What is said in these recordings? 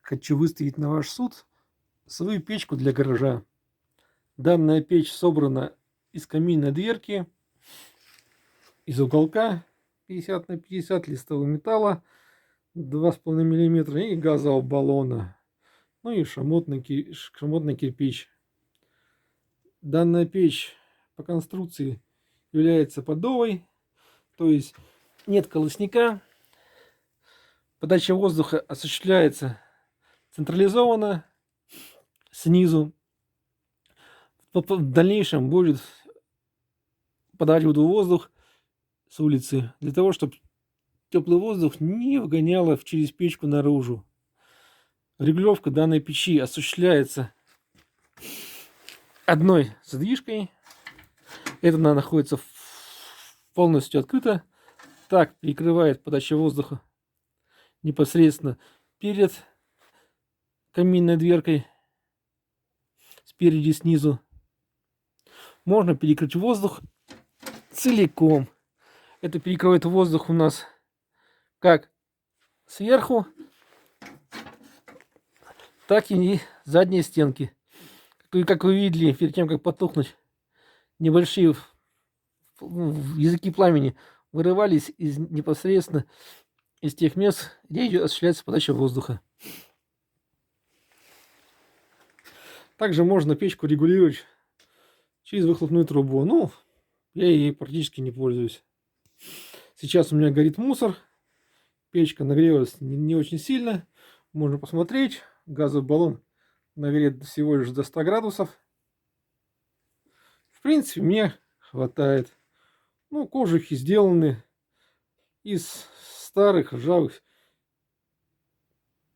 Хочу выставить на ваш суд свою печку для гаража. Данная печь собрана из каминной дверки, из уголка 50 на 50 листового металла 2,5 мм и газового баллона. Ну и шамотный кирпич. Данная печь по конструкции является подовой, то есть нет колосника. Подача воздуха осуществляется централизованно снизу. В дальнейшем будет подавать воздух с улицы для того, чтобы теплый воздух не вгоняло через печку наружу. Регулировка данной печи осуществляется одной задвижкой. Это она находится полностью открыта. Так перекрывает подачу воздуха непосредственно перед каминной дверкой, спереди и снизу. Можно перекрыть воздух целиком. Это перекроет воздух у нас как сверху, так и задние стенки. Как вы видели, перед тем, как потухнуть, небольшие языки пламени вырывались непосредственно из тех мест, где осуществляется подача воздуха. Также можно печку регулировать через выхлопную трубу. Ну, я ей практически не пользуюсь. Сейчас у меня горит мусор. Печка нагрелась не очень сильно. Можно посмотреть. Газовый баллон нагрет всего лишь до 100 градусов. В принципе, мне хватает. Ну, кожухи сделаны из старых ржавых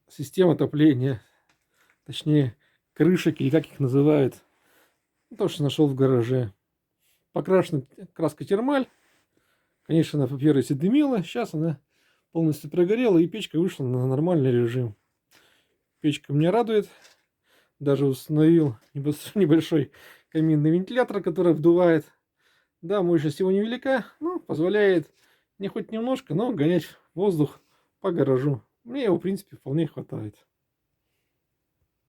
систем отопления. Точнее, крышек, или как их называют. То, что нашел в гараже. Покрашена краской термаль. Конечно, она, во-первых, дымила. Сейчас она полностью прогорела, и печка вышла на нормальный режим. Печка меня радует. Даже установил небольшой каминный вентилятор, который вдувает. Да, мощность его невелика, но позволяет не хоть немножко, но гонять воздух по гаражу. Мне его, в принципе, вполне хватает.